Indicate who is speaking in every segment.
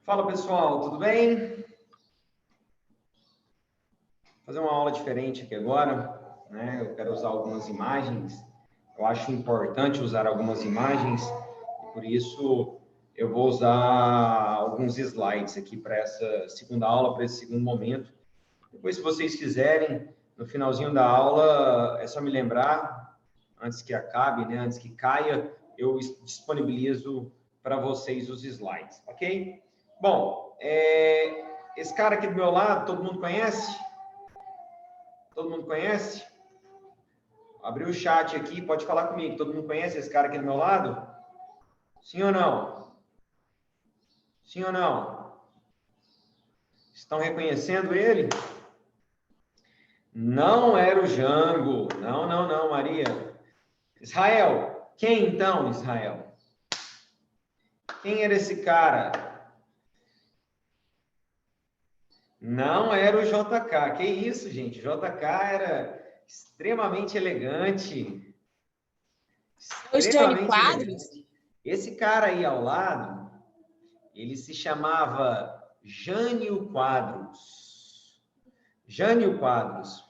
Speaker 1: Fala pessoal, tudo bem? Vou fazer uma aula diferente aqui agora, né? Eu quero usar algumas imagens. Eu acho importante usar algumas imagens e por isso eu vou usar alguns slides aqui para essa segunda aula, para esse segundo momento. Depois, se vocês quiserem, no finalzinho da aula, é só me lembrar, antes que acabe, né? Antes que caia, eu disponibilizo para vocês os slides, ok? Bom, esse cara aqui do meu lado, todo mundo conhece? Todo mundo conhece? Abriu o chat aqui, pode falar comigo. Todo mundo conhece esse cara aqui do meu lado? Sim ou não? Sim ou não? Estão reconhecendo ele? Não era o Jango. Não, não, não, Maria. Israel. Quem então, Israel? Quem era esse cara? Não era o JK. Que isso, gente? O JK era extremamente elegante.
Speaker 2: O Jânio
Speaker 1: Extremamente
Speaker 2: Quadros?
Speaker 1: elegante. Esse cara aí ao lado, ele se chamava Jânio Quadros. Jânio Quadros,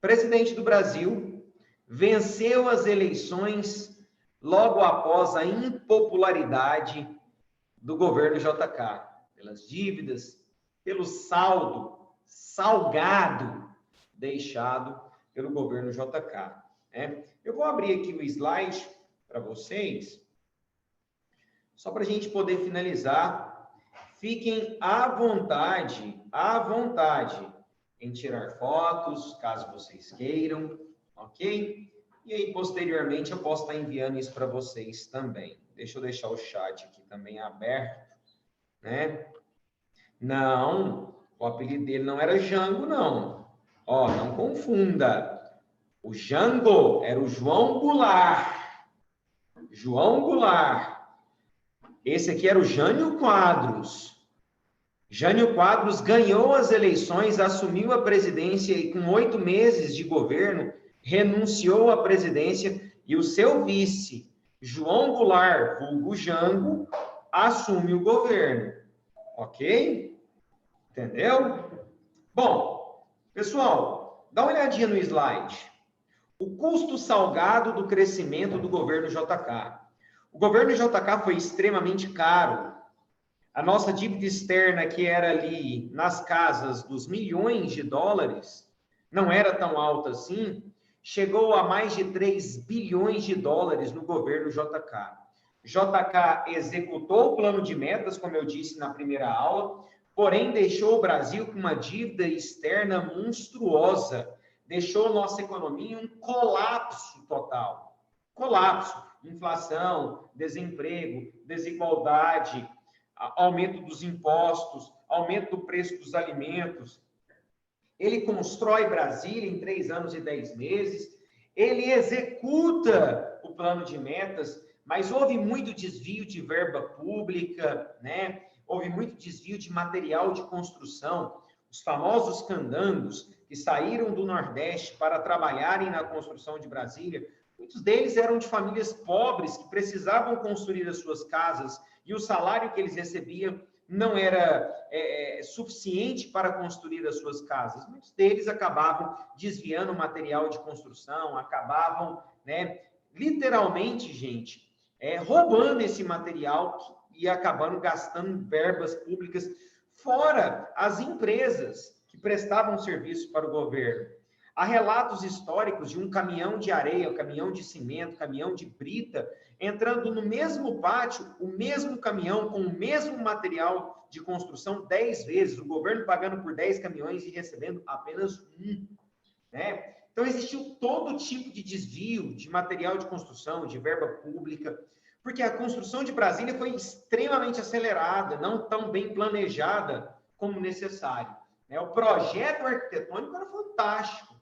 Speaker 1: presidente do Brasil, venceu as eleições logo após a impopularidade do governo JK, pelas dívidas, pelo saldo salgado deixado pelo governo JK. Né? Eu vou abrir aqui o slide para vocês, só para a gente poder finalizar. Fiquem à vontade em tirar fotos, caso vocês queiram, ok? E aí, posteriormente, eu posso estar enviando isso para vocês também. Deixa eu deixar o chat aqui também aberto, né? Não, o apelido dele não era Jango, não. Ó, não confunda. O Jango era o João Goulart. João Goulart. Esse aqui era o Jânio Quadros. Jânio Quadros ganhou as eleições, assumiu a presidência e com 8 meses de governo, renunciou à presidência e o seu vice, João Goulart, vulgo Jango, assume o governo. Ok? Entendeu? Bom, pessoal, dá uma olhadinha no slide. O custo salgado do crescimento do governo JK. O governo JK foi extremamente caro. A nossa dívida externa, que era ali nas casas dos milhões de dólares, não era tão alta assim, chegou a mais de 3 bilhões de dólares no governo JK. JK executou o plano de metas, como eu disse na primeira aula, porém deixou o Brasil com uma dívida externa monstruosa, deixou nossa economia em um colapso total. Colapso, inflação, desemprego, desigualdade, aumento dos impostos, aumento do preço dos alimentos. Ele constrói Brasília em 3 anos e 10 meses, ele executa o plano de metas, mas houve muito desvio de verba pública, né? Houve muito desvio de material de construção. Os famosos candangos que saíram do Nordeste para trabalharem na construção de Brasília, muitos deles eram de famílias pobres que precisavam construir as suas casas e o salário que eles recebiam não era suficiente para construir as suas casas. Muitos deles acabavam desviando o material de construção, acabavam, né, literalmente, gente, roubando esse material e acabando gastando verbas públicas, fora as empresas que prestavam serviço para o governo. Há relatos históricos de um caminhão de areia, um caminhão de cimento, caminhão de brita, entrando no mesmo pátio, o mesmo caminhão com o mesmo material de construção 10 vezes, o governo pagando por 10 caminhões e recebendo apenas um, né? Então, existiu todo tipo de desvio de material de construção, de verba pública, porque a construção de Brasília foi extremamente acelerada, não tão bem planejada como necessário. O projeto arquitetônico era fantástico.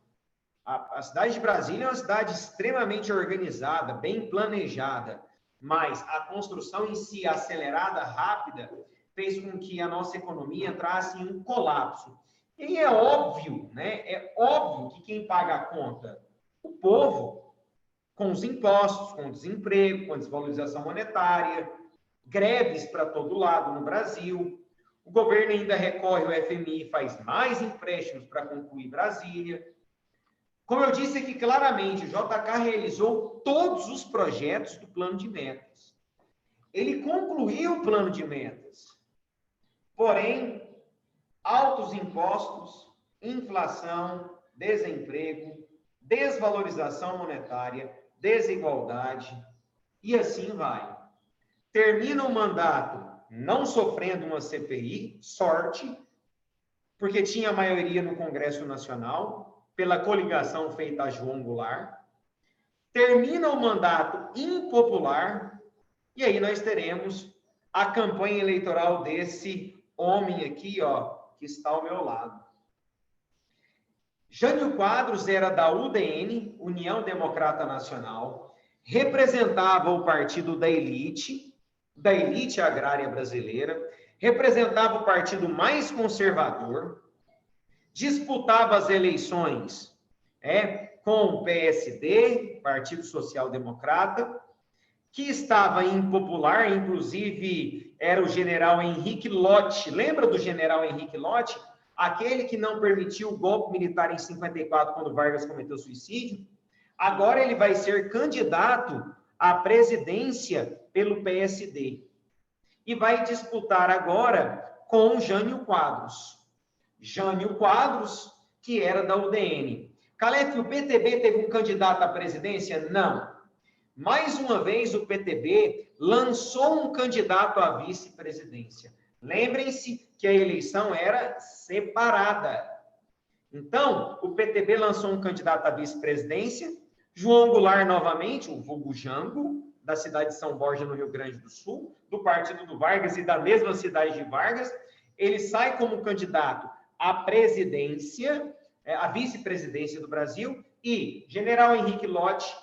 Speaker 1: A cidade de Brasília é uma cidade extremamente organizada, bem planejada, mas a construção em si, acelerada, rápida, fez com que a nossa economia entrasse em um colapso. E é óbvio, né? É óbvio que quem paga a conta? O povo, com os impostos, com o desemprego, com a desvalorização monetária, greves para todo lado no Brasil, O governo ainda recorre ao FMI e faz mais empréstimos para concluir Brasília. Como eu disse aqui claramente, o JK realizou todos os projetos do plano de metas. Ele concluiu o plano de metas. Porém, altos impostos, inflação, desemprego, desvalorização monetária, desigualdade, e assim vai. Termina o mandato não sofrendo uma CPI, sorte, porque tinha maioria no Congresso Nacional, pela coligação feita a João Goulart. Termina o mandato impopular, e aí nós teremos a campanha eleitoral desse homem aqui, ó, que está ao meu lado. Jânio Quadros era da UDN, União Democrata Nacional, representava o partido da elite agrária brasileira, representava o partido mais conservador, disputava as eleições com o PSD, Partido Social Democrata, que estava impopular, inclusive era o general Henrique Lott. Lembra do general Henrique Lott? Aquele que não permitiu o golpe militar em 54, quando Vargas cometeu suicídio. Agora ele vai ser candidato à presidência pelo PSD. E vai disputar agora com Jânio Quadros. Jânio Quadros, que era da UDN. Calef, o PTB teve um candidato à presidência? Não. Mais uma vez, o PTB lançou um candidato à vice-presidência. Lembrem-se que a eleição era separada. Então, o PTB lançou um candidato à vice-presidência, João Goulart novamente, o vulgo Jango, da cidade de São Borja, no Rio Grande do Sul, do partido do Vargas e da mesma cidade de Vargas. Ele sai como candidato à presidência, à vice-presidência do Brasil, e general Henrique Lott,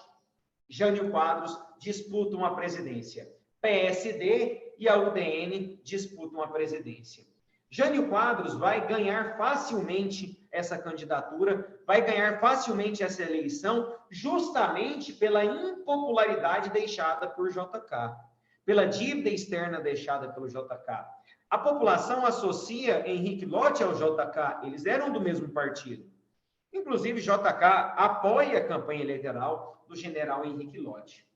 Speaker 1: Jânio Quadros disputam a presidência. PSD e a UDN disputam a presidência. Jânio Quadros vai ganhar facilmente essa candidatura, vai ganhar facilmente essa eleição, justamente pela impopularidade deixada por JK, pela dívida externa deixada pelo JK. A população associa Henrique Lott ao JK, eles eram do mesmo partido. Inclusive, JK apoia a campanha eleitoral do general Henrique Lott.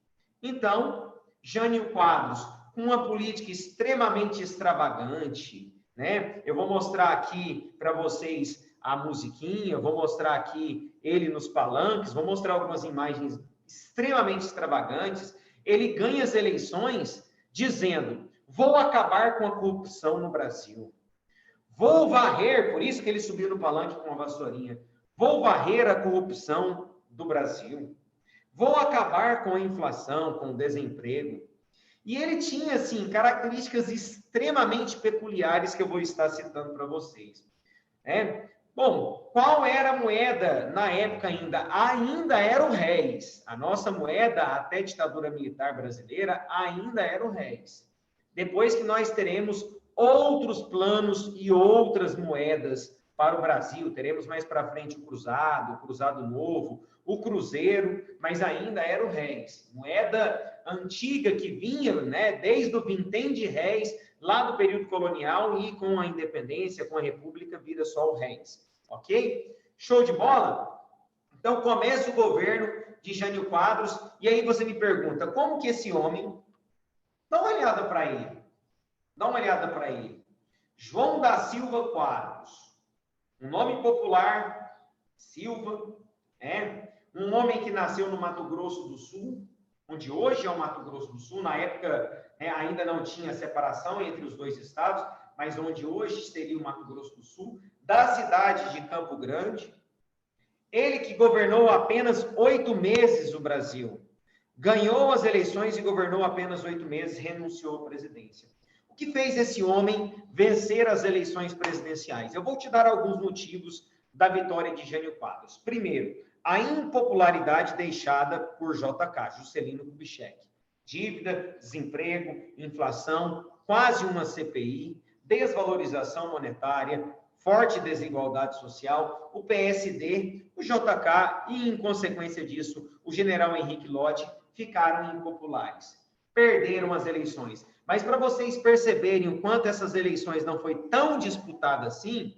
Speaker 1: Então, Jânio Quadros, com uma política extremamente extravagante, né? Eu vou mostrar aqui para vocês a musiquinha, vou mostrar aqui ele nos palanques, vou mostrar algumas imagens extremamente extravagantes. Ele ganha as eleições dizendo: vou acabar com a corrupção no Brasil. Vou varrer, por isso que ele subiu no palanque com uma vassourinha. Vou varrer a corrupção do Brasil. Vou acabar com a inflação, com o desemprego. E ele tinha, assim, características extremamente peculiares que eu vou estar citando para vocês. Bom, qual era a moeda na época ainda? Ainda era o réis. A nossa moeda, até a ditadura militar brasileira, ainda era o réis. Depois que nós teremos outros planos e outras moedas para o Brasil, teremos mais para frente o cruzado novo, o cruzeiro, mas ainda era o réis. Moeda antiga que vinha, né, desde o vintém de réis, lá do período colonial, e com a independência, com a república, vira só o réis. Ok? Show de bola? Então, começa o governo de Jânio Quadros, e aí você me pergunta, como que esse homem... Dá uma olhada para ele. Dá uma olhada para ele. João da Silva Quadros. Um nome popular, Silva, um homem que nasceu no Mato Grosso do Sul, onde hoje é o Mato Grosso do Sul. Na época ainda não tinha separação entre os dois estados, mas onde hoje seria o Mato Grosso do Sul, da cidade de Campo Grande. Ele que governou apenas 8 meses o Brasil, ganhou as eleições e governou apenas 8 meses, renunciou à presidência. O que fez esse homem vencer as eleições presidenciais? Eu vou te dar alguns motivos da vitória de Jânio Quadros. Primeiro, a impopularidade deixada por JK, Juscelino Kubitschek. Dívida, desemprego, inflação, quase uma CPI, desvalorização monetária, forte desigualdade social, o PSD, o JK e, em consequência disso, o general Henrique Lott ficaram impopulares. perderam as eleições. Mas para vocês perceberem o quanto essas eleições não foi tão disputada assim,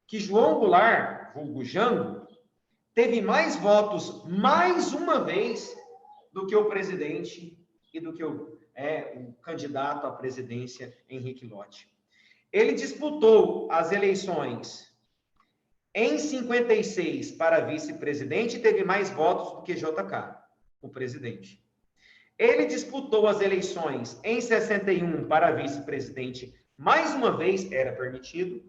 Speaker 1: que João Goulart, vulgo Jango, teve mais votos mais uma vez do que o presidente e do que o candidato à presidência, Henrique Lott. Ele disputou as eleições em 56 para vice-presidente e teve mais votos do que JK, o presidente. Ele disputou as eleições em 61 para vice-presidente, mais uma vez era permitido,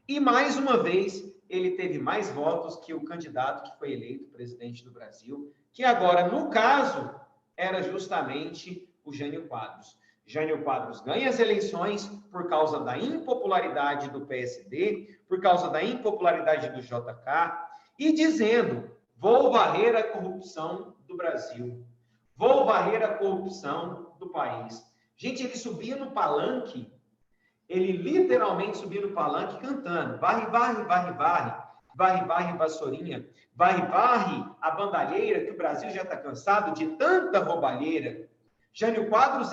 Speaker 1: e mais uma vez ele teve mais votos que o candidato que foi eleito presidente do Brasil, que agora, no caso, era justamente o Jânio Quadros. Jânio Quadros ganha as eleições por causa da impopularidade do PSD, por causa da impopularidade do JK, e dizendo, vou varrer a corrupção do Brasil, vou varrer a corrupção do país. Gente, ele subia no palanque, ele literalmente subia no palanque cantando, varre, varre, varre, varre, varre, varre, vassourinha, varre, varre a bandalheira, que o Brasil já está cansado de tanta roubalheira. Jânio Quadros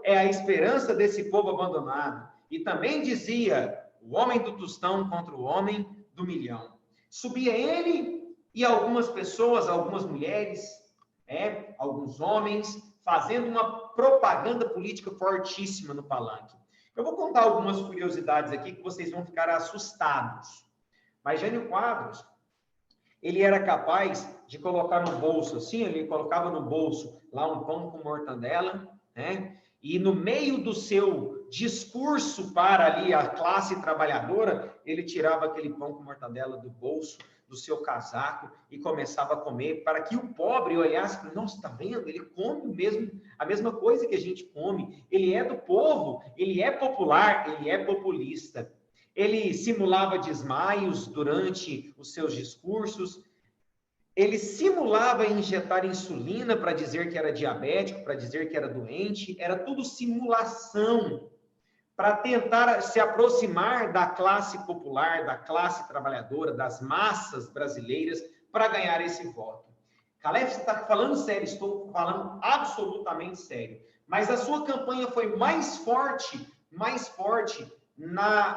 Speaker 1: é a esperança desse povo abandonado. E também dizia, o homem do tostão contra o homem do milhão. Subia ele e algumas pessoas, algumas mulheres, alguns homens, fazendo uma propaganda política fortíssima no palanque. Eu vou contar algumas curiosidades aqui que vocês vão ficar assustados. Mas Jânio Quadros, ele era capaz de colocar no bolso, assim, ele colocava no bolso lá um pão com mortandela, né? E no meio do seu discurso para ali a classe trabalhadora, ele tirava aquele pão com mortandela do bolso, do seu casaco e começava a comer, para que o pobre olhasse e falasse, nossa, está vendo? Ele come mesmo a mesma coisa que a gente come, ele é do povo, ele é popular, ele é populista. Ele simulava desmaios durante os seus discursos, ele simulava injetar insulina para dizer que era diabético, para dizer que era doente, era tudo simulação, para tentar se aproximar da classe popular, da classe trabalhadora, das massas brasileiras, para ganhar esse voto. Calef, você está falando sério? Estou falando absolutamente sério. Mas a sua campanha foi mais forte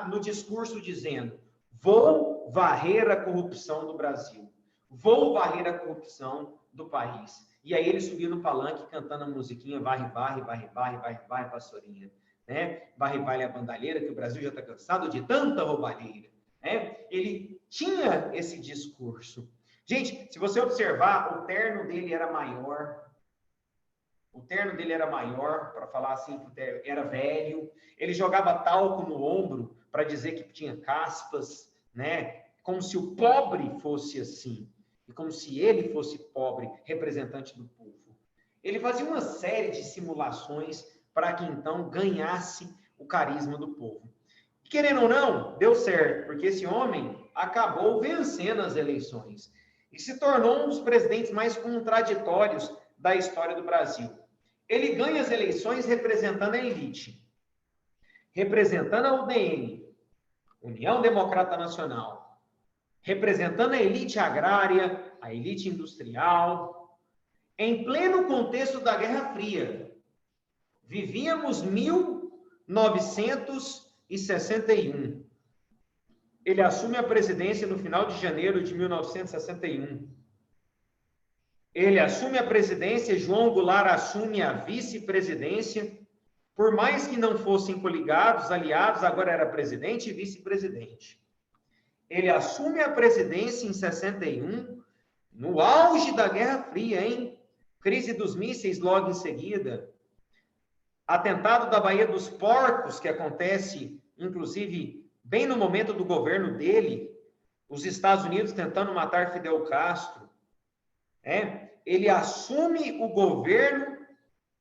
Speaker 1: no discurso dizendo, vou varrer a corrupção do Brasil, vou varrer a corrupção do país. E aí ele subia no palanque cantando a musiquinha, varre, varre, varre, varre, varre, varre, vassourinha. Né? Varre, varre a bandalheira, que o Brasil já está cansado de tanta roubalheira. Né? Ele tinha esse discurso. Gente, se você observar, o terno dele era maior. O terno dele era maior, para falar assim, era velho. Ele jogava talco no ombro para dizer que tinha caspas, né? Como se o pobre fosse assim. E como se ele fosse pobre, representante do povo. Ele fazia uma série de simulações para que então ganhasse o carisma do povo. E, querendo ou não, deu certo, porque esse homem acabou vencendo as eleições e se tornou um dos presidentes mais contraditórios da história do Brasil. Ele ganha as eleições representando a elite, representando a UDN, União Democrata Nacional, representando a elite agrária, a elite industrial, em pleno contexto da Guerra Fria. Vivíamos 1961. Ele assume a presidência no final de janeiro de 1961. Ele assume a presidência, João Goulart assume a vice-presidência. Por mais que não fossem coligados, aliados, agora era presidente e vice-presidente. Ele assume a presidência em 61, no auge da Guerra Fria, hein? Crise dos mísseis logo em seguida. Atentado da Baía dos Porcos, que acontece, inclusive, bem no momento do governo dele, os Estados Unidos tentando matar Fidel Castro. Ele assume o governo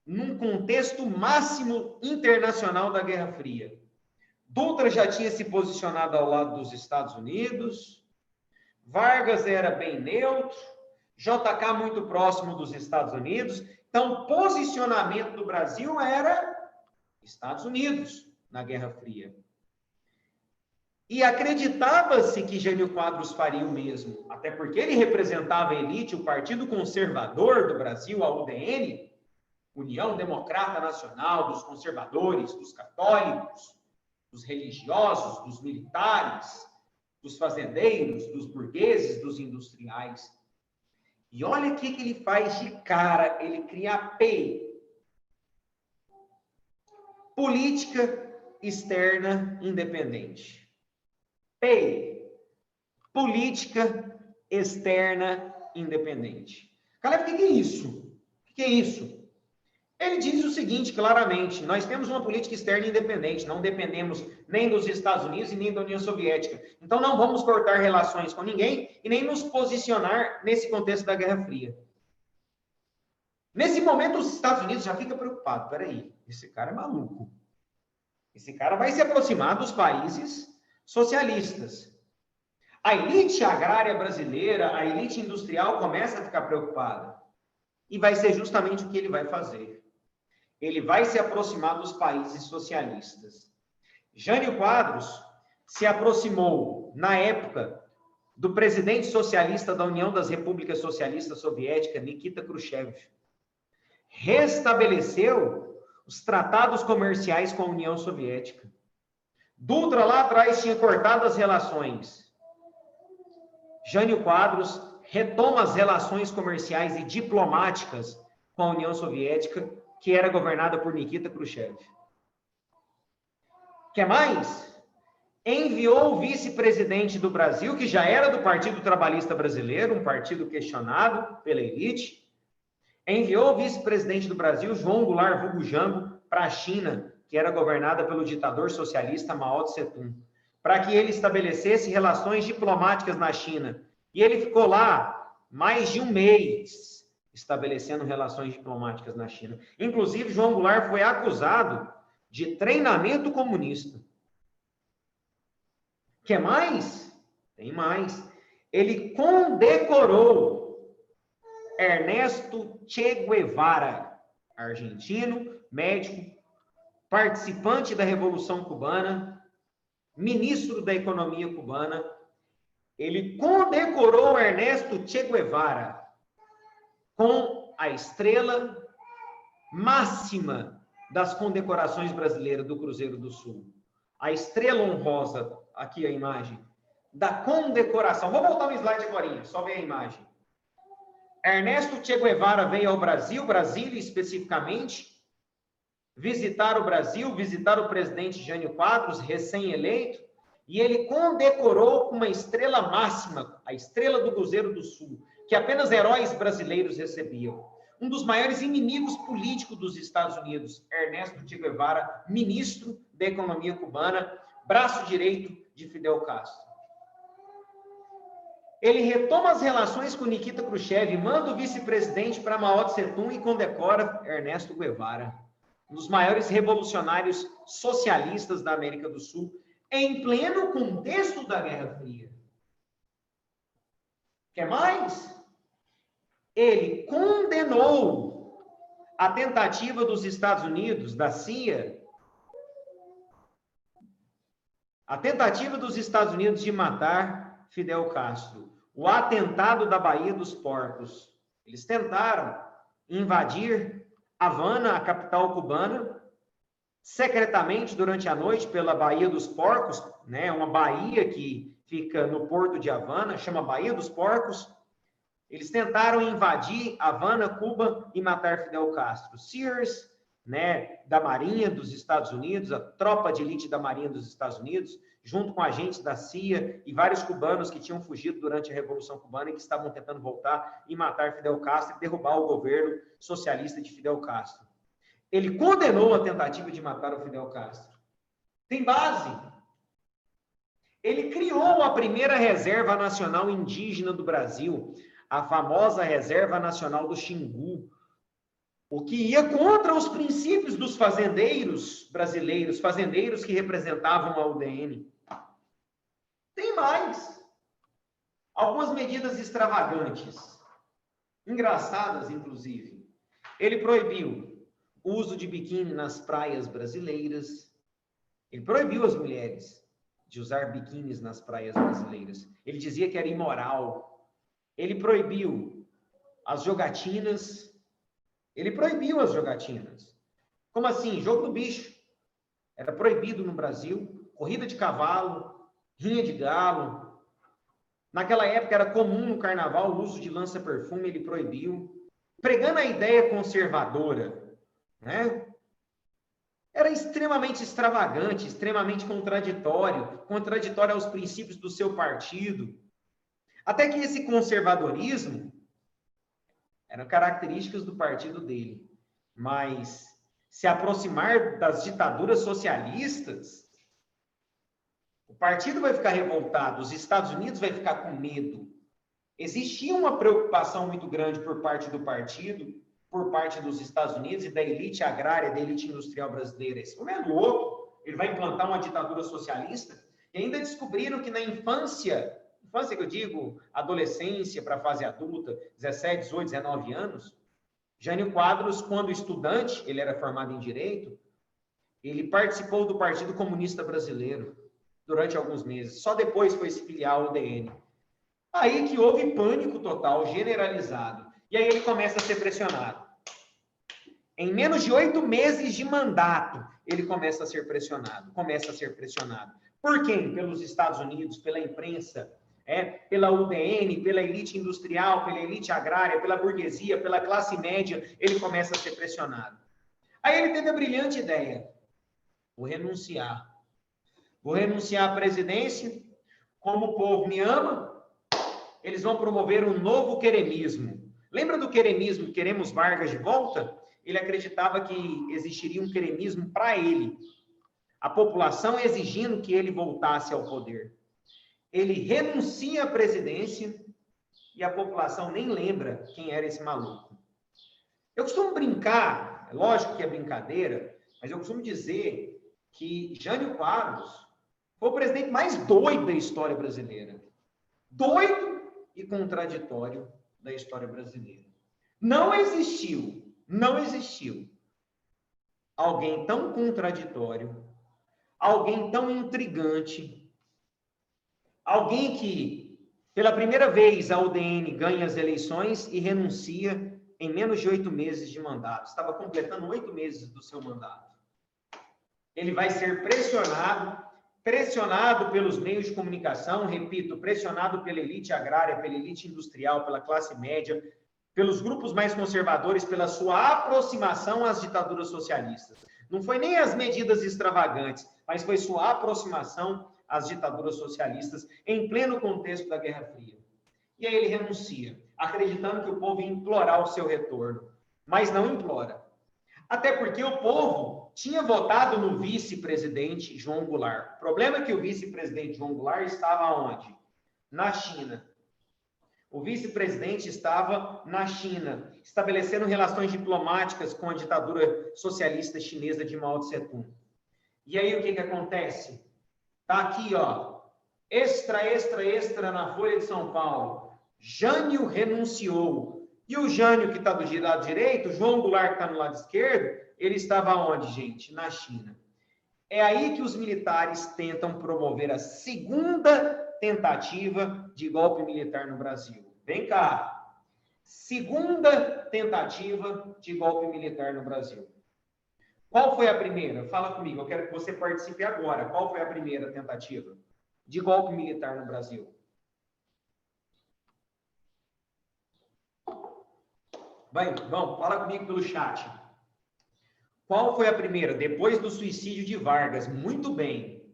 Speaker 1: num contexto máximo internacional da Guerra Fria. Dutra já tinha se posicionado ao lado dos Estados Unidos, Vargas era bem neutro, JK muito próximo dos Estados Unidos. Então, o posicionamento do Brasil era Estados Unidos na Guerra Fria. E acreditava-se que Jânio Quadros faria o mesmo, até porque ele representava a elite, o Partido Conservador do Brasil, a UDN, União Democrata Nacional, dos conservadores, dos católicos, dos religiosos, dos militares, dos fazendeiros, dos burgueses, dos industriais. E olha o que ele faz de cara, ele cria a PEI. Política Externa Independente. PEI. Política Externa Independente. Galera, o que é isso? O que é isso? Ele diz o seguinte, claramente, nós temos uma política externa independente, não dependemos nem dos Estados Unidos e nem da União Soviética. Então, não vamos cortar relações com ninguém e nem nos posicionar nesse contexto da Guerra Fria. Nesse momento, os Estados Unidos já ficam preocupados. Peraí, esse cara é maluco. Esse cara vai se aproximar dos países socialistas. A elite agrária brasileira, a elite industrial começa a ficar preocupada. E vai ser justamente o que ele vai fazer. Ele vai se aproximar dos países socialistas. Jânio Quadros se aproximou, na época, do presidente socialista da União das Repúblicas Socialistas Soviéticas, Nikita Khrushchev. Restabeleceu os tratados comerciais com a União Soviética. Dutra, lá atrás, tinha cortado as relações. Jânio Quadros retoma as relações comerciais e diplomáticas com a União Soviética, que era governada por Nikita Khrushchev. Quer mais? Enviou o vice-presidente do Brasil, que já era do Partido Trabalhista Brasileiro, um partido questionado pela elite, enviou o vice-presidente do Brasil, João Goulart vulgo Jango, para a China, que era governada pelo ditador socialista Mao Tse-tung, para que ele estabelecesse relações diplomáticas na China. E ele ficou lá mais de um mês estabelecendo relações diplomáticas na China. Inclusive, João Goulart foi acusado de treinamento comunista. Quer mais? Tem mais. Ele condecorou Ernesto Che Guevara, argentino, médico, participante da Revolução Cubana, ministro da Economia cubana. Ele condecorou Ernesto Che Guevara com a estrela máxima das condecorações brasileiras do Cruzeiro do Sul. A estrela honrosa, aqui a imagem, da condecoração. Vou voltar no slide agora, só ver a imagem. Ernesto Che Guevara veio ao Brasil, Brasília especificamente, visitar o Brasil, visitar o presidente Jânio Quadros, recém-eleito, e ele condecorou com uma estrela máxima, a estrela do Cruzeiro do Sul, que apenas heróis brasileiros recebiam. Um dos maiores inimigos políticos dos Estados Unidos, Ernesto Che Guevara, ministro da Economia cubana, braço direito de Fidel Castro. Ele retoma as relações com Nikita Khrushchev, manda o vice-presidente para Mao Tse-tung e condecora Ernesto Guevara, um dos maiores revolucionários socialistas da América do Sul, em pleno contexto da Guerra Fria. Quer mais? Ele condenou a tentativa dos Estados Unidos, da CIA, a tentativa dos Estados Unidos de matar Fidel Castro, o atentado da Baía dos Porcos. Eles tentaram invadir Havana, a capital cubana, secretamente durante a noite pela Baía dos Porcos, né, uma baía que fica no porto de Havana, chama Baía dos Porcos. Eles tentaram invadir Havana, Cuba e matar Fidel Castro. Sears, né, da Marinha dos Estados Unidos, a tropa de elite da Marinha dos Estados Unidos, junto com agentes da CIA e vários cubanos que tinham fugido durante a Revolução Cubana e que estavam tentando voltar e matar Fidel Castro e derrubar o governo socialista de Fidel Castro. Ele condenou a tentativa de matar o Fidel Castro. Tem base. Ele criou a primeira reserva nacional indígena do Brasil, a famosa Reserva Nacional do Xingu, o que ia contra os princípios dos fazendeiros brasileiros, fazendeiros que representavam a UDN. Tem mais. Algumas medidas extravagantes, engraçadas, inclusive. Ele proibiu o uso de biquíni nas praias brasileiras. Ele proibiu as mulheres de usar biquínis nas praias brasileiras. Ele dizia que era imoral. Ele proibiu as jogatinas Ele proibiu as jogatinas. Como assim? Jogo do bicho. Era proibido no Brasil. Corrida de cavalo, rinha de galo. Naquela época era comum no carnaval o uso de lança-perfume, ele proibiu. Pregando a ideia conservadora, né? Era extremamente extravagante, extremamente contraditório aos princípios do seu partido. Até que esse conservadorismo eram características do partido dele, mas se aproximar das ditaduras socialistas, o partido vai ficar revoltado, os Estados Unidos vai ficar com medo. Existia uma preocupação muito grande por parte do partido, por parte dos Estados Unidos e da elite agrária, da elite industrial brasileira. Esse homem é louco, ele vai implantar uma ditadura socialista. E ainda descobriram que na infância que eu digo, adolescência para a fase adulta, 17, 18, 19 anos, Jânio Quadros, quando estudante, ele era formado em Direito, ele participou do Partido Comunista Brasileiro durante alguns meses. Só depois foi se filiar ao UDN. Aí que houve pânico total, generalizado. E aí ele começa a ser pressionado. Em menos de 8 meses de mandato, ele começa a ser pressionado. Por quem? Pelos Estados Unidos, pela imprensa, pela UDN, pela elite industrial, pela elite agrária, pela burguesia, pela classe média, ele começa a ser pressionado. Aí ele teve a brilhante ideia: vou renunciar à presidência, como o povo me ama, eles vão promover um novo queremismo. Lembra do queremismo, queremos Vargas de volta? Ele acreditava que existiria um queremismo para ele, a população exigindo que ele voltasse ao poder. Ele renuncia à presidência e a população nem lembra quem era esse maluco. Eu costumo brincar, é lógico que é brincadeira, mas eu costumo dizer que Jânio Quadros foi o presidente mais doido da história brasileira. Doido e contraditório da história brasileira. Não existiu alguém tão contraditório, alguém tão intrigante, alguém que, pela primeira vez, a UDN ganha as eleições e renuncia em menos de 8 meses de mandato. Estava completando 8 meses do seu mandato. Ele vai ser pressionado pelos meios de comunicação, repito, pressionado pela elite agrária, pela elite industrial, pela classe média, pelos grupos mais conservadores, pela sua aproximação às ditaduras socialistas. Não foi nem as medidas extravagantes, mas foi sua aproximação às ditaduras socialistas em pleno contexto da Guerra Fria. E aí ele renuncia, acreditando que o povo ia implorar o seu retorno, mas não implora. Até porque o povo tinha votado no vice-presidente João Goulart. O problema é que o vice-presidente João Goulart estava onde? Na China. O vice-presidente estava na China, estabelecendo relações diplomáticas com a ditadura socialista chinesa de Mao Tse-tung. E aí o que acontece? Está aqui, ó, extra na Folha de São Paulo. Jânio renunciou. E o Jânio, que está do lado direito, João Goulart, que está no lado esquerdo, ele estava onde, gente? Na China. É aí que os militares tentam promover a segunda tentativa de golpe militar no Brasil. Vem cá. Segunda tentativa de golpe militar no Brasil. Qual foi a primeira? Fala comigo, eu quero que você participe agora. Qual foi a primeira tentativa de golpe militar no Brasil? Vamos, fala comigo pelo chat. Qual foi a primeira? Depois do suicídio de Vargas. Muito bem.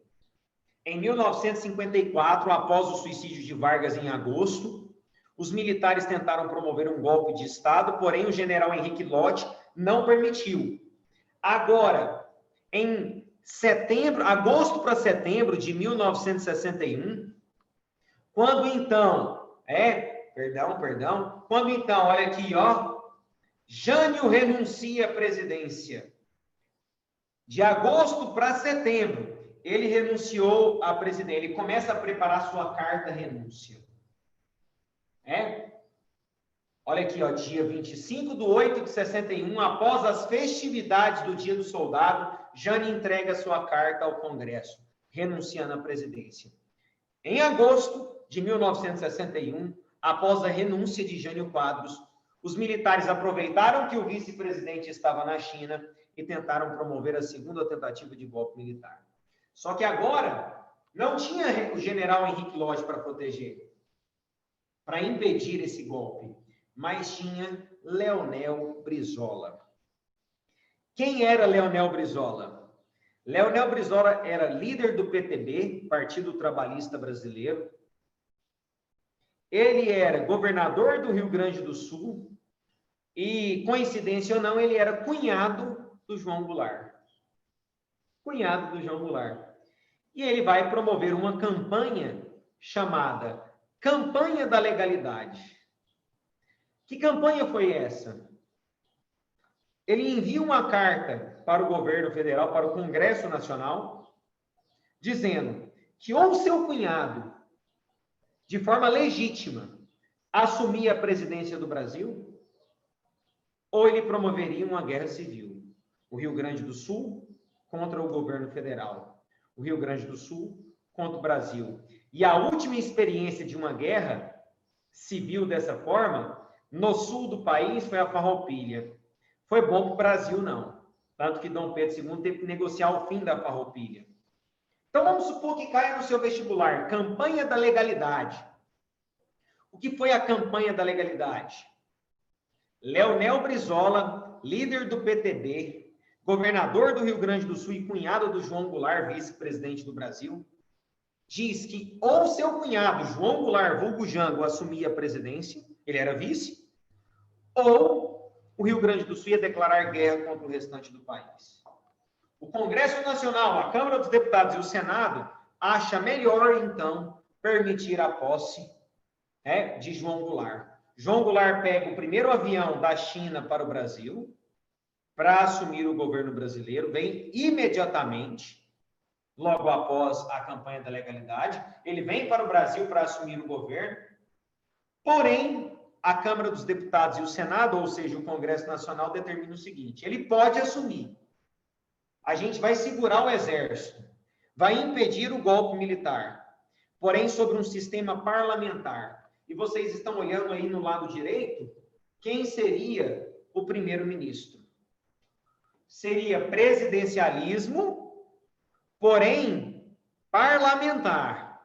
Speaker 1: Em 1954, após o suicídio de Vargas em agosto, os militares tentaram promover um golpe de Estado, porém o general Henrique Lott não permitiu. Agora, em agosto para setembro de 1961, quando então, olha aqui, ó, Jânio renuncia à presidência. De agosto para setembro, ele renunciou à presidência. Ele começa a preparar sua carta renúncia. Olha aqui, ó, dia 25/8/61, após as festividades do Dia do Soldado, Jânio entrega sua carta ao Congresso, renunciando à presidência. Em agosto de 1961, após a renúncia de Jânio Quadros, Os militares aproveitaram que o vice-presidente estava na China e tentaram promover a segunda tentativa de golpe militar. Só que agora não tinha o general Henrique Lodge para proteger, para impedir esse golpe, mas tinha Leonel Brizola. Quem era Leonel Brizola? Leonel Brizola era líder do PTB, Partido Trabalhista Brasileiro. Ele era governador do Rio Grande do Sul e, coincidência ou não, ele era cunhado do João Goulart. Cunhado do João Goulart. E ele vai promover uma campanha chamada Campanha da Legalidade. Que campanha foi essa? Ele envia uma carta para o governo federal, para o Congresso Nacional, dizendo que ou seu cunhado, de forma legítima, assumia a presidência do Brasil, ou ele promoveria uma guerra civil. O Rio Grande do Sul contra o governo federal. O Rio Grande do Sul contra o Brasil. E a última experiência de uma guerra civil dessa forma, no sul do país, foi a Farroupilha. Foi bom para o Brasil, não. Tanto que Dom Pedro II teve que negociar o fim da Farroupilha. Então, vamos supor que caia no seu vestibular, Campanha da Legalidade. O que foi a Campanha da Legalidade? Leonel Brizola, líder do PTB, governador do Rio Grande do Sul e cunhado do João Goulart, vice-presidente do Brasil, diz que ou seu cunhado, João Goulart, vulgo Jango, assumia a presidência, ele era vice, ou o Rio Grande do Sul ia declarar guerra contra o restante do país. O Congresso Nacional, a Câmara dos Deputados e o Senado acha melhor, então, permitir a posse de João Goulart. João Goulart pega o primeiro avião da China para o Brasil, para assumir o governo brasileiro, vem imediatamente, logo após a campanha da legalidade, ele vem para o Brasil para assumir o governo, porém, a Câmara dos Deputados e o Senado, ou seja, o Congresso Nacional, determina o seguinte: ele pode assumir. A gente vai segurar o exército, vai impedir o golpe militar, porém sobre um sistema parlamentar. E vocês estão olhando aí no lado direito, quem seria o primeiro-ministro? Seria presidencialismo, porém parlamentar.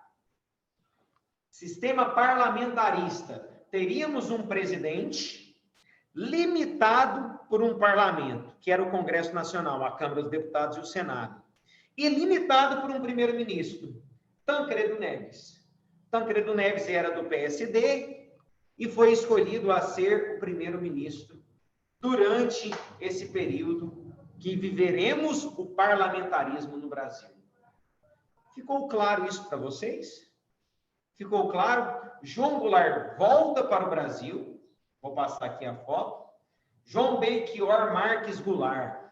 Speaker 1: Sistema parlamentarista. Teríamos um presidente limitado por um parlamento, que era o Congresso Nacional, a Câmara dos Deputados e o Senado, e limitado por um primeiro-ministro, Tancredo Neves. Tancredo Neves era do PSD e foi escolhido a ser o primeiro-ministro durante esse período que viveremos o parlamentarismo no Brasil. Ficou claro isso para vocês? Ficou claro? João Goulart volta para o Brasil. Vou passar aqui a foto. João Belchior Marques Goulart,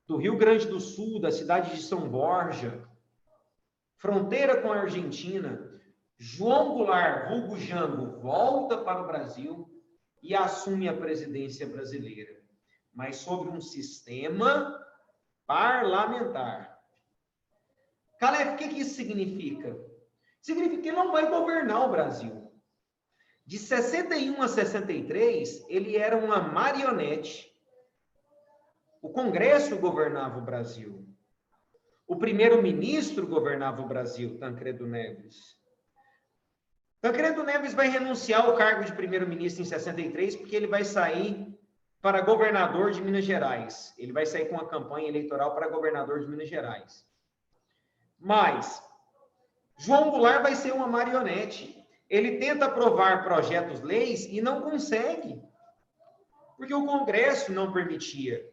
Speaker 1: do Rio Grande do Sul, da cidade de São Borja, fronteira com a Argentina. João Goulart, vulgo Jango, volta para o Brasil e assume a presidência brasileira, mas sobre um sistema parlamentar. Caleb, o que isso significa? Significa que ele não vai governar o Brasil. De 61 a 63, ele era uma marionete. O Congresso governava o Brasil. O primeiro-ministro governava o Brasil, Tancredo Neves. Tancredo Neves vai renunciar ao cargo de primeiro-ministro em 63, porque ele vai sair para governador de Minas Gerais. Ele vai sair com uma campanha eleitoral para governador de Minas Gerais. Mas João Goulart vai ser uma marionete. Ele tenta aprovar projetos-leis e não consegue. Porque o Congresso não permitia.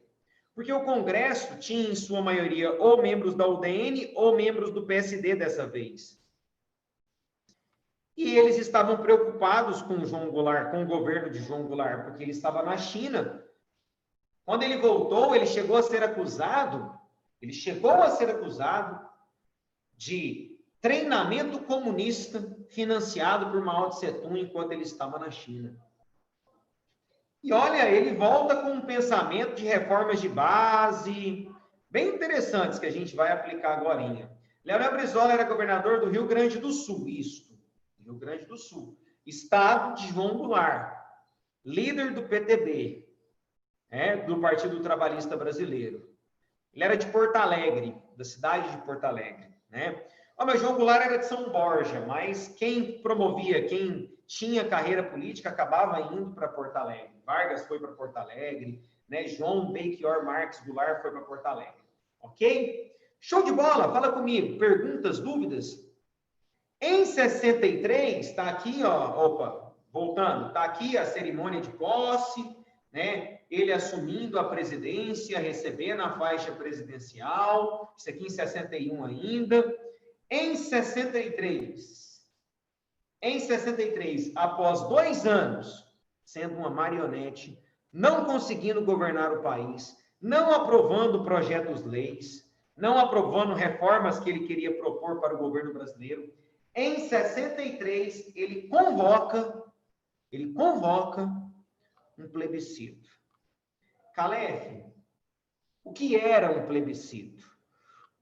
Speaker 1: Porque o Congresso tinha, em sua maioria, ou membros da UDN ou membros do PSD dessa vez. E eles estavam preocupados com o João Goulart, com o governo de João Goulart, porque ele estava na China. Quando ele voltou, ele chegou a ser acusado de treinamento comunista financiado por Mao Tse-tung enquanto ele estava na China. E olha, ele volta com um pensamento de reformas de base, bem interessantes, que a gente vai aplicar agora. Leonel Brizola era governador do Rio Grande do Sul, Rio Grande do Sul, estado de João Goulart. líder do PTB, do Partido Trabalhista Brasileiro. Ele era de Porto Alegre, da cidade de Porto Alegre, né? Mas João Goulart era de São Borja, mas quem promovia, quem tinha carreira política, acabava indo para Porto Alegre. Vargas foi para Porto Alegre, né? João Belchior Marques Goulart foi para Porto Alegre. Ok? Show de bola, fala comigo. Perguntas, dúvidas? Em 63, está aqui, voltando, está aqui a cerimônia de posse, né? Ele assumindo a presidência, recebendo a faixa presidencial, isso aqui em 61 ainda. Em 63, após 2 anos, sendo uma marionete, não conseguindo governar o país, não aprovando projetos-leis, não aprovando reformas que ele queria propor para o governo brasileiro, em 63, ele convoca um plebiscito. Calef, o que era um plebiscito?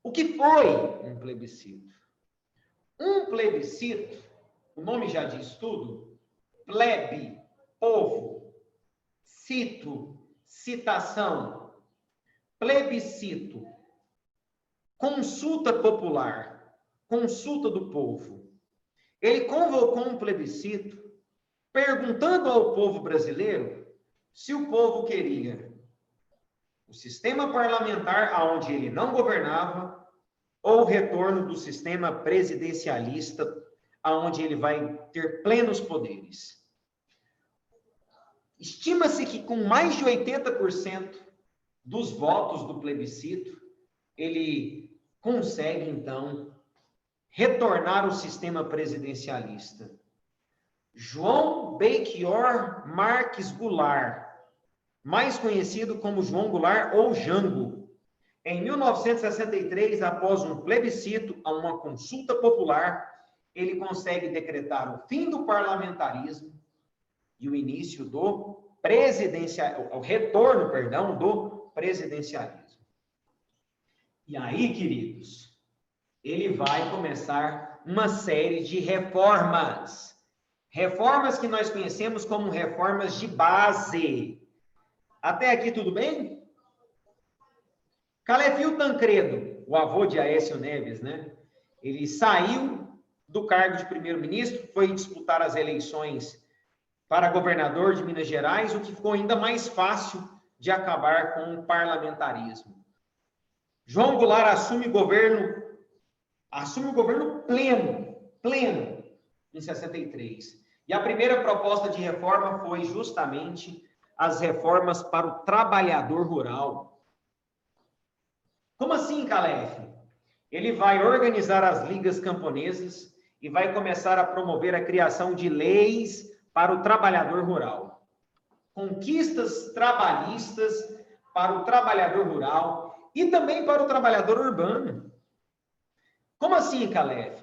Speaker 1: O que foi um plebiscito? Um plebiscito, o nome já diz tudo, plebe, povo, cito, citação, plebiscito, consulta popular, consulta do povo. Ele convocou um plebiscito perguntando ao povo brasileiro se o povo queria o sistema parlamentar aonde ele não governava ou o retorno do sistema presidencialista aonde ele vai ter plenos poderes. Estima-se que com mais de 80% dos votos do plebiscito, ele consegue, então, retornar o sistema presidencialista. João Belchior Marques Goulart, mais conhecido como João Goulart ou Jango, em 1963, após um plebiscito, a uma consulta popular, ele consegue decretar o fim do parlamentarismo e o início do o retorno, do presidencialismo. E aí, queridos, ele vai começar uma série de reformas. Reformas que nós conhecemos como reformas de base. Até aqui tudo bem? Calefio Tancredo, o avô de Aécio Neves, né? Ele saiu do cargo de primeiro-ministro, foi disputar as eleições para governador de Minas Gerais, o que ficou ainda mais fácil de acabar com o parlamentarismo. João Goulart assume o governo pleno, em 63. E a primeira proposta de reforma foi justamente as reformas para o trabalhador rural. Como assim, Calef? Ele vai organizar as ligas camponesas e vai começar a promover a criação de leis para o trabalhador rural. Conquistas trabalhistas para o trabalhador rural e também para o trabalhador urbano. Como assim, Calef?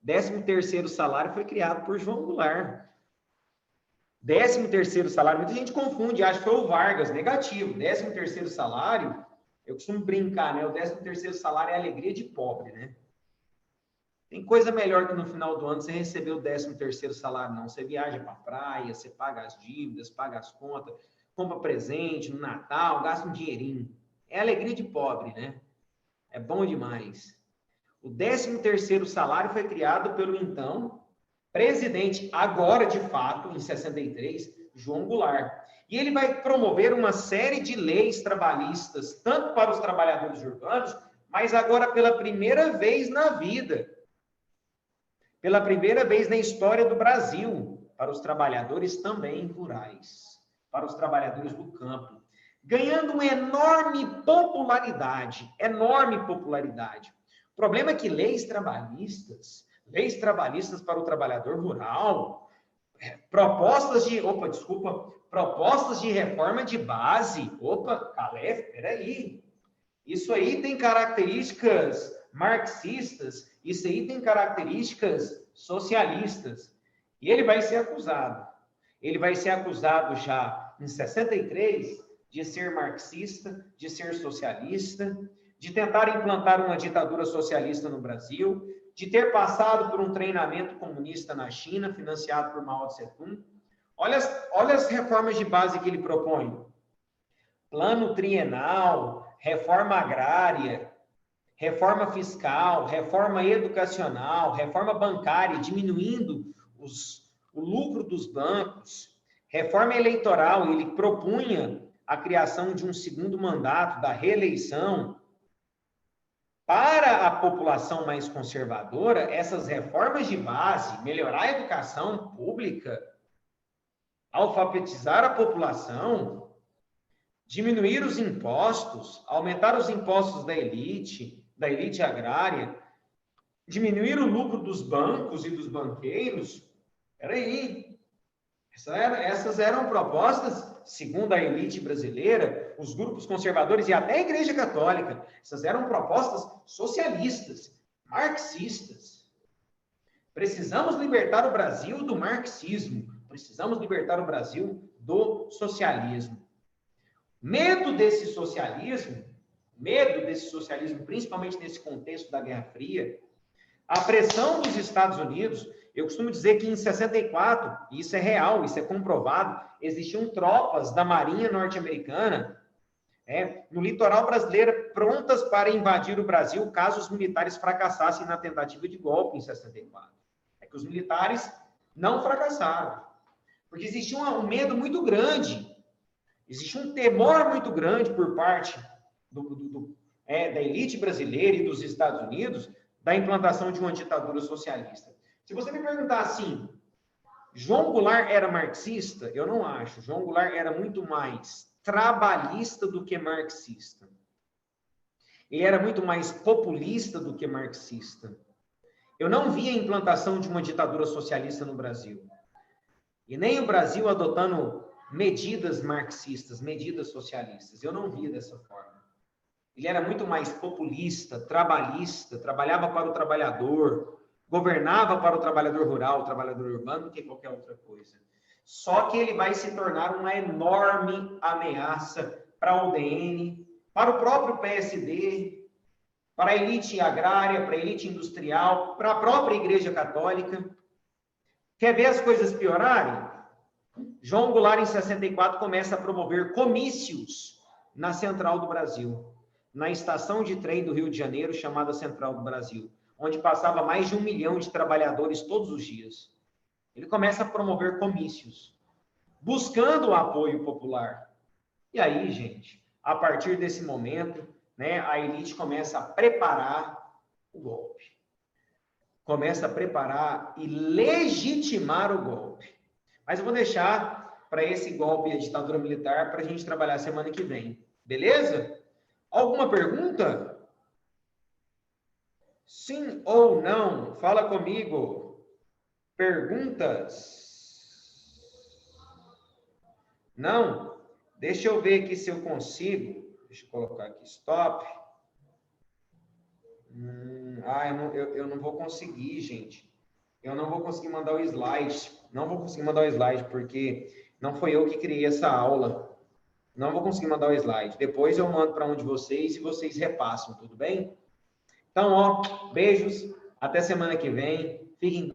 Speaker 1: 13º salário foi criado por João Goulart. 13º salário, muita gente confunde, acha que foi o Vargas, negativo. 13º salário, eu costumo brincar, né? O 13º salário é a alegria de pobre, né? Tem coisa melhor que no final do ano você receber o 13º salário, não. Você viaja para a praia, você paga as dívidas, paga as contas, compra presente no Natal, gasta um dinheirinho. É alegria de pobre, né? É bom demais. O 13º salário foi criado pelo, então, presidente, agora de fato, em 63, João Goulart. E ele vai promover uma série de leis trabalhistas, tanto para os trabalhadores urbanos, mas agora pela primeira vez na vida, pela primeira vez na história do Brasil, para os trabalhadores também rurais, para os trabalhadores do campo, ganhando uma enorme popularidade. O problema é que leis trabalhistas para o trabalhador rural, propostas de reforma de base. Calef, peraí. Isso aí tem características marxistas, isso aí tem características socialistas. E ele vai ser acusado. Ele vai ser acusado já em 63 de ser marxista, de ser socialista, de tentar implantar uma ditadura socialista no Brasil, de ter passado por um treinamento comunista na China, financiado por Mao Tse-tung. Olha as reformas de base que ele propõe. Plano trienal, reforma agrária, reforma fiscal, reforma educacional, reforma bancária, diminuindo o lucro dos bancos, reforma eleitoral, ele propunha a criação de um segundo mandato, da reeleição. Para a população mais conservadora, essas reformas de base, melhorar a educação pública, alfabetizar a população, diminuir os impostos, aumentar os impostos da elite agrária, diminuir o lucro dos bancos e dos banqueiros. Peraí, essas eram propostas, segundo a elite brasileira, os grupos conservadores e até a Igreja Católica, essas eram propostas socialistas, marxistas. Precisamos libertar o Brasil do marxismo, precisamos libertar o Brasil do socialismo. Medo desse socialismo, principalmente nesse contexto da Guerra Fria, a pressão dos Estados Unidos. Eu costumo dizer que em 64, e isso é real, isso é comprovado, existiam tropas da Marinha norte-americana no litoral brasileiro prontas para invadir o Brasil caso os militares fracassassem na tentativa de golpe em 64. É que os militares não fracassaram, porque existia um medo muito grande, existe um temor muito grande por parte da elite brasileira e dos Estados Unidos da implantação de uma ditadura socialista. Se você me perguntar assim, João Goulart era marxista? Eu não acho. João Goulart era muito mais trabalhista do que marxista. Ele era muito mais populista do que marxista. Eu não vi a implantação de uma ditadura socialista no Brasil. E nem o Brasil adotando medidas marxistas, medidas socialistas. Eu não vi dessa forma. Ele era muito mais populista, trabalhista, trabalhava para o trabalhador, governava para o trabalhador rural, o trabalhador urbano, do que qualquer outra coisa. Só que ele vai se tornar uma enorme ameaça para a UDN, para o próprio PSD, para a elite agrária, para a elite industrial, para a própria Igreja Católica. Quer ver as coisas piorarem? João Goulart, em 64, começa a promover comícios na Central do Brasil, na estação de trem do Rio de Janeiro, chamada Central do Brasil, onde passava mais de 1 milhão de trabalhadores todos os dias. Ele começa a promover comícios, buscando o apoio popular. E aí, gente, a partir desse momento, a elite começa a preparar o golpe. Começa a preparar e legitimar o golpe. Mas eu vou deixar para esse golpe e a ditadura militar para a gente trabalhar semana que vem. Beleza? Alguma pergunta? Sim ou não? Fala comigo. Perguntas? Não? Deixa eu ver aqui se eu consigo. Deixa eu colocar aqui, stop. Eu não vou conseguir, gente. Eu não vou conseguir mandar o slide. Não vou conseguir mandar o slide, porque não foi eu que criei essa aula. Não vou conseguir mandar o slide. Depois eu mando para um de vocês e vocês repassam, tudo bem? Então, beijos. Até semana que vem. Fiquem